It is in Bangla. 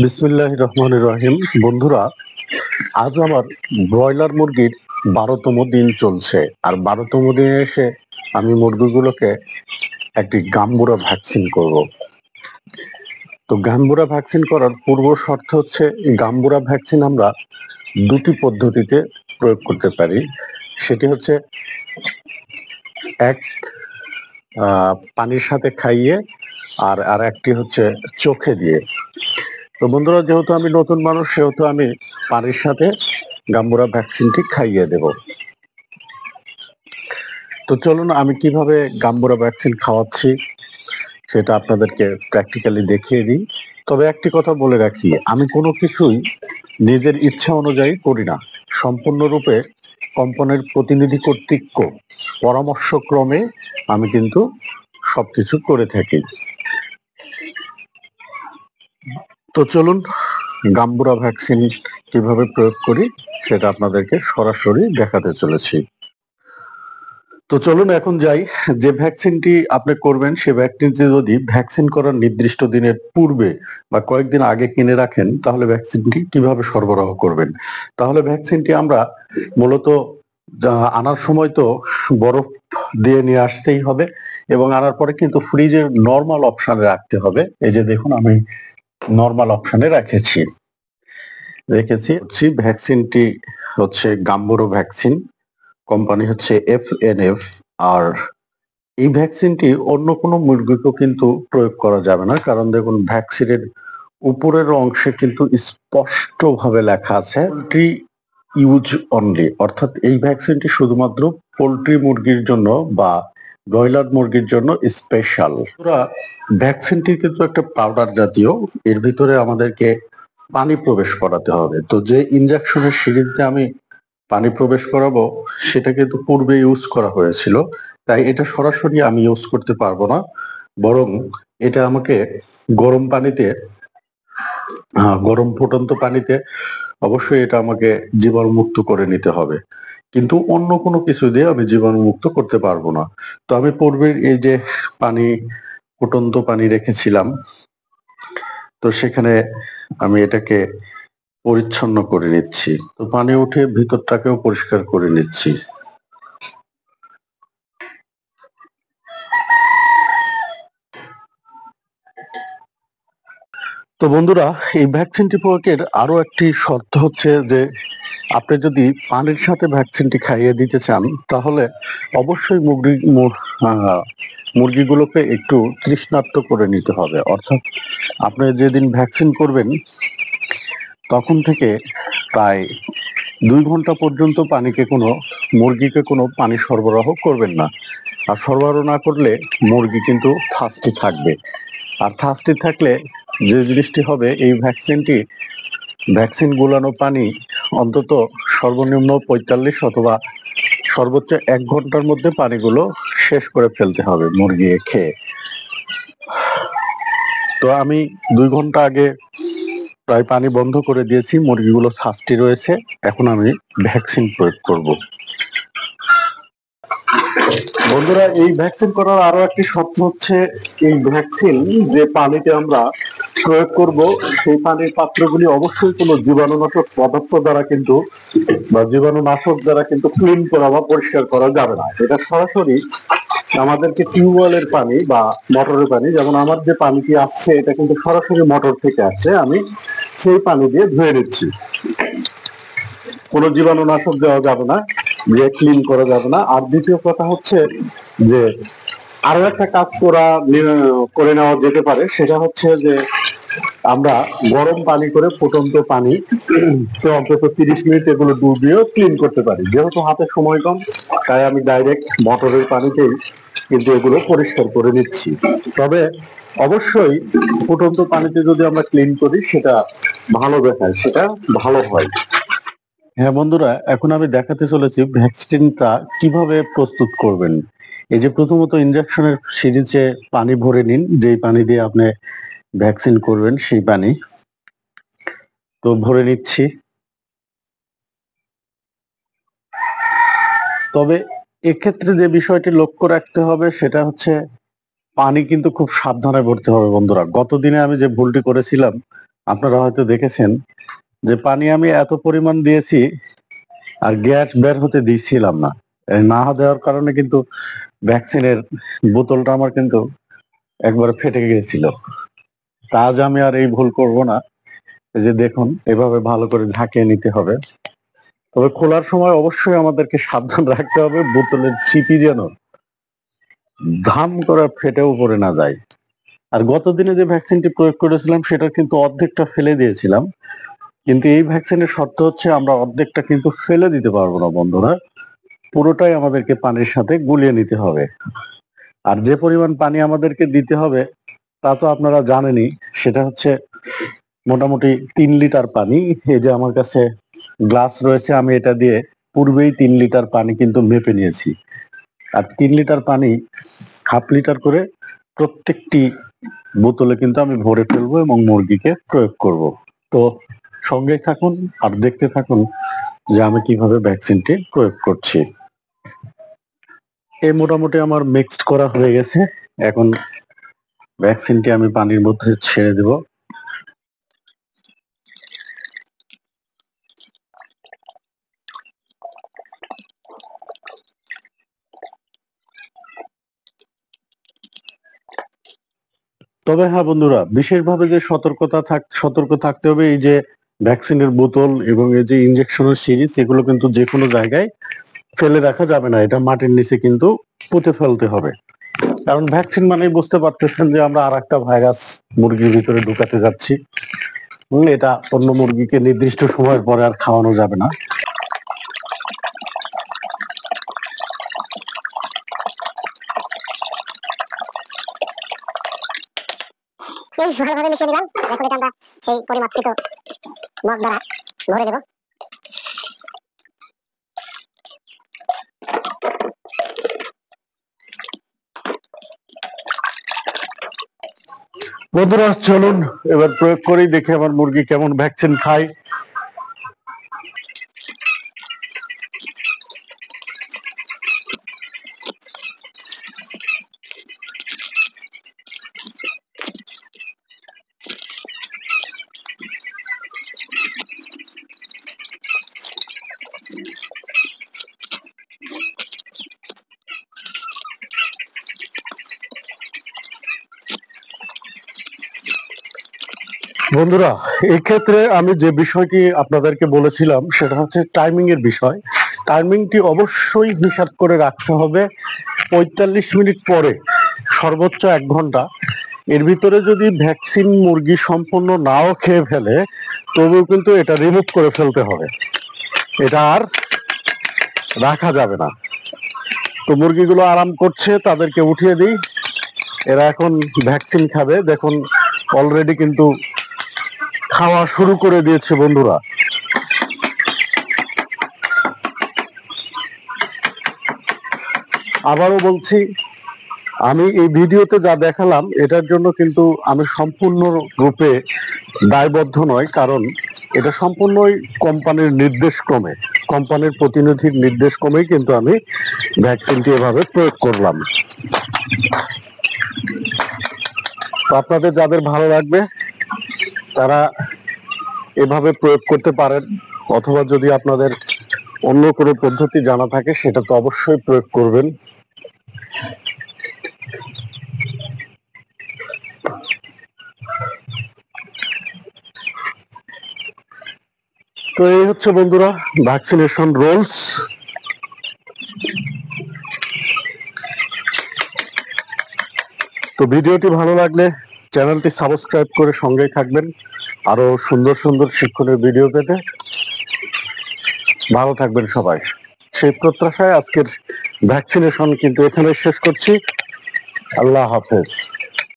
বিসমিল্লাহির রহমানির রহিম। বন্ধুরা, আজ আমার ব্রয়লার মুরগির ১২তম দিন চলছে। আর ১২তম দিনে এসে আমি মুরগিগুলোকে একটি গাম্বুরা ভ্যাকসিন করব। তো গাম্বুরা ভ্যাকসিন করার পূর্ব শর্ত হচ্ছে, গাম্বুরা ভ্যাকসিন আমরা দুটি পদ্ধতিতে প্রয়োগ করতে পারি। সেটি হচ্ছে এক, পানির সাথে খাইয়ে, আর একটি হচ্ছে চোখে দিয়ে। তো বন্ধুরা, যেহেতু আমি নতুন মানুষ, সেহেতু আমি পানির সাথে গাম্বুরা ভ্যাকসিনটি খাইয়ে দেব। তো চলুন আমি কিভাবে গাম্বুরা ভ্যাকসিন খাওয়াচ্ছি সেটা আপনাদেরকে প্র্যাকটিক্যালি দেখিয়ে দিই। তবে একটি কথা বলে রাখি, আমি কোনো কিছুই নিজের ইচ্ছা অনুযায়ী করি না। সম্পূর্ণরূপে কোম্পানির প্রতিনিধি কর্তৃক পরামর্শক্রমে আমি কিন্তু সবকিছু করে থাকি। তো চলুন গাম্বুরা ভ্যাকসিন কিভাবে প্রয়োগ করি সেটা আপনাদেরকে সরাসরি দেখাতে চলেছি। তো চলুন এখন যাই। যে ভ্যাকসিনটি আপনি করবেন, সে ভ্যাকসিনটি যদি ভ্যাকসিন করার নির্দিষ্ট দিনের পূর্বে বা কয়েকদিন আগে কিনে রাখেন, তাহলে ভ্যাকসিনটি কিভাবে সরবরাহ করবেন। তাহলে ভ্যাকসিনটি আমরা মূলত আনার সময় তো বরফ দিয়ে নিয়ে আসতেই হবে, এবং আনার পরে কিন্তু ফ্রিজের নর্মাল অপশনে রাখতে হবে। এই যে দেখুন, আমি নর্মাল অপশনে রেখেছি। ভ্যাকসিনটি হচ্ছে গাম্বুরা ভ্যাকসিন, কোম্পানি হচ্ছে FNF। আর এই ভ্যাকসিনটি অন্য কোনো মুরগিকেও কিন্তু প্রয়োগ করা যাবে না, কারণ দেখুন ভ্যাকসিনের উপরের অংশে কিন্তু স্পষ্টভাবে লেখা আছে পোল্ট্রি ইউজ অনলি, অর্থাৎ এই ভ্যাকসিনটি শুধুমাত্র পোল্ট্রি মুরগির জন্য বা ব্রয়লার মুরগির জন্য স্পেশাল। ভ্যাকসিনটি কিন্তু একটা পাউডার জাতীয়, এর ভিতরে আমাদেরকে পানি প্রবেশ করাতে হবে। তো যে ইনজেকশনের সিরিঞ্জে আমি পানি প্রবেশ করাবো, সেটা কিন্তু পূর্বে ইউজ করা হয়েছিল, তাই এটা সরাসরি আমি ইউজ করতে পারবো না। বরং এটা আমাকে গরম পানিতে, গরম ফুটন্ত পানিতে অবশ্যই এটা আমাকে জীবাণুমুক্ত করে নিতে হবে। কিন্তু অন্য কোনো কিছু দিয়ে আমি জীবাণুমুক্ত করতে পারবো না। তো আমি পূর্বের এই যে পানি, ফুটন্ত পানি রেখেছিলাম, তো সেখানে আমি এটাকে পরিচ্ছন্ন করে নিচ্ছি। তো পানি উঠে ভিতরটাকেও পরিষ্কার করে নিচ্ছি। তো বন্ধুরা, এই ভ্যাকসিনটি প্রয়োগের আরো একটি শর্ত হচ্ছে যে, আপনি যদি পানির সাথে ভ্যাকসিনটি খাইয়ে দিতে চান, তাহলে অবশ্যই মুরগিগুলোকে একটু তৃষ্ণার্ত করে নিতে হবে। অর্থাৎ আপনি যেদিন ভ্যাকসিন করবেন তখন থেকে প্রায় 2 ঘন্টা পর্যন্ত মুরগিকে কোনো পানি সরবরাহ করবেন না। আর সরবরাহ না করলে মুরগি কিন্তু থার্স্টি থাকবে। আর থার্স্টি থাকলে যে জিনিসটি হবে, এই ভ্যাকসিন গুলানো পানি অন্তত সর্বনিম্ন 45 অথবা সর্বোচ্চ 1 ঘন্টার মধ্যে পানিগুলো শেষ করে ফেলতে হবে মুরগি খেয়ে। তো আমি 2 ঘন্টা আগে প্রায় পানি বন্ধ করে দিয়েছি, মুরগিগুলো থার্স্টি রয়েছে। এখন আমি ভ্যাকসিন প্রয়োগ করব। বন্ধুরা, এই ভ্যাকসিন করার আরো একটি শর্ত হচ্ছে, এই ভ্যাকসিন যে পানিতে আমরা প্রয়োগ করব, সেই পানির পাত্রগুলি অবশ্যই কোনো জীবাণুনাশক পদার্থ দ্বারা কিন্তু বা জীবাণুনাশক দ্বারা কিন্তু ক্লিন করা বা পরিষ্কার করা যাবে না। এটা সরাসরি আমাদেরকে টিউবওয়েলের পানি বা মোটরের পানি, যেমন আমার যে পানিটি আসছে এটা কিন্তু সরাসরি মোটর থেকে আসছে, আমি সেই পানি দিয়ে ধুয়ে নিচ্ছি। কোনো জীবাণুনাশক দেওয়া যাবে না, দিয়ে ক্লিন করা যাবে না। আর দ্বিতীয় কথা হচ্ছে যে, আরো একটা কাজ করে নেওয়া যেতে পারে, সেটা হচ্ছে যে আমরা গরম পানি করে ফুটন্ত পানি অন্তত 30 মিনিট এগুলো ডুবিয়েও ক্লিন করতে পারি। যেহেতু হাতে সময় কম, তাই আমি ডাইরেক্ট মোটরের পানিতেই কিন্তু এগুলো পরিষ্কার করে নিচ্ছি। তবে অবশ্যই ফুটন্ত পানিতে যদি আমরা ক্লিন করি, সেটা ভালো দেখায়, সেটা ভালো হয়। হ্যাঁ বন্ধুরা, এখন আমি দেখাতে চলেছি ভ্যাকসিনটা কিভাবে প্রস্তুত করবেন। এই যে প্রথমত ইনজেকশনের সিরিজে পানি ভরে নিন, যেই পানি দিয়ে আপনি ভ্যাকসিন করবেন সেই পানি। তো ভরে নিচ্ছি। তবে এক্ষেত্রে যে বিষয়টি লক্ষ্য রাখতে হবে সেটা হচ্ছে, পানি কিন্তু খুব সাবধানে ভরতে হবে বন্ধুরা। গতদিনে আমি যে ভুলটি করেছিলাম, আপনারা হয়তো দেখেছেন যে পানি আমি এত পরিমাণ দিয়েছি আর গ্যাস বের হতে দিয়েছিলাম না। এই না দেওয়ার কারণে কিন্তু ভ্যাকসিনের বোতলটা আমার কিন্তু একবারে ফেটে গিয়েছিল। তা আজ আমি আর এই ভুল করব না। এই যে দেখুন, এভাবে ভালো করে ঝাঁকিয়ে নিতে হবে। তবে খোলার সময় অবশ্যই আমাদেরকে সাবধান রাখতে হবে, বোতলের ছিপি যেন ধাম করে ফেটে উপরে না যায়। আর গত দিনে যে ভ্যাকসিনটি প্রয়োগ করেছিলাম সেটা কিন্তু অর্ধেকটা ফেলে দিয়েছিলাম, কিন্তু এই ভ্যাকসিনের শর্ত হচ্ছে আমরা অর্ধেকটা কিন্তু ফেলে দিতে পারবো না বন্ধুরা, পুরোটাই আমাদেরকে পানির সাথে গুলিয়ে নিতে হবে। আর যে পরিমাণ পানি আমাদেরকে দিতে হবে তা তো আপনারা জানেনই, সেটা হচ্ছে মোটামুটি 3 লিটার পানি। এই যে আমার কাছে গ্লাস রয়েছে, আমি এটা দিয়ে পূর্বেই 3 লিটার পানি কিন্তু মেপে নিয়েছি। আর 3 লিটার পানি হাফ লিটার করে প্রত্যেকটি বোতলে কিন্তু আমি ভরে ফেলবো এবং মুরগিকে প্রয়োগ করব। তো সঙ্গে থাকুন আর দেখতে থাকুন যে আমি কিভাবে ভ্যাকসিনটি প্রয়োগ করছি। এই মোটামুটি আমার মিক্সড করা হয়ে গেছে। এখন ভ্যাকসিনটি আমি পানির মধ্যে ছেড়ে দেব। তবে হ্যাঁ বন্ধুরা, বিশেষভাবে যে সতর্ক থাকতে হবে, এই যে ভ্যাকসিনের বোতল এবং এই যে ইনজেকশনের সিরিজ, এগুলো কিন্তু যে কোনো জায়গায় ফেলে রাখা যাবে না। এটা মাটির নিচে কিন্তু পুঁতে ফেলতে হবে। কারণ ভ্যাকসিন মানেই বুঝতে পারতেছেন যে আমরা আর একটা ভাইরাস মুরগির ভিতরে ঢুকাতে যাচ্ছি। এটা অন্য মুরগিকে নির্দিষ্ট সময়ের পরে আর খাওয়ানো যাবে না। ভালোভাবে মিশিয়ে নিলাম। এখন এটা আমরা সেই পরিমাপকৃত মগ দ্বারা ভরে দেব। বন্ধুরা চলুন এবার প্রয়োগ করেই দেখি আমার মুরগি কেমন ভ্যাকসিন খায়। বন্ধুরা, এই ক্ষেত্রে আমি যে বিষয়টি আপনাদেরকে বলেছিলাম সেটা হচ্ছে টাইমিং এর বিষয়। টাইমিংটি অবশ্যই হিসাব করে রাখতে হবে। 45 মিনিট পরে, সর্বোচ্চ 1 ঘন্টা, এর ভিতরে যদি ভ্যাকসিন মুরগি সম্পূর্ণ নাও খেয়ে ফেলে তবুও কিন্তু এটা রিমুভ করে ফেলতে হবে, এটা আর রাখা যাবে না। তো মুরগিগুলো আরাম করছে, তাদেরকে উঠিয়ে দিই। এরা এখন ভ্যাকসিন খাবে। দেখুন অলরেডি কিন্তু খাওয়া শুরু করে দিয়েছে বন্ধুরা। আবারও বলছি, আমি এই ভিডিওতে যা দেখালাম এটার জন্য কিন্তু আমি সম্পূর্ণ রূপে দায়বদ্ধ নয়, কারণ এটা সম্পূর্ণই কোম্পানির নির্দেশক্রমে, কোম্পানির প্রতিনিধির নির্দেশক্রমেই কিন্তু আমি ভ্যাকসিনটি এভাবে প্রয়োগ করলাম। তো আপনাদের যাদের ভালো লাগবে তারা এভাবে প্রয়োগ করতে পারেন, অথবা যদি আপনাদের অন্য কোনো পদ্ধতি জানা থাকে সেটা তো অবশ্যই প্রয়োগ করবেন। তো এই হচ্ছে বন্ধুরা ভ্যাকসিনেশন রুলস। তো ভিডিওটি ভালো লাগলে চ্যানেলটি সাবস্ক্রাইব করে সঙ্গেই থাকবেন আরো সুন্দর সুন্দর শিক্ষণীয় ভিডিও পেতে। ভালো থাকবেন সবাই, সেই প্রত্যাশায় আজকের ভ্যাকসিনেশন কিন্তু এখানে শেষ করছি। আল্লাহ হাফেজ।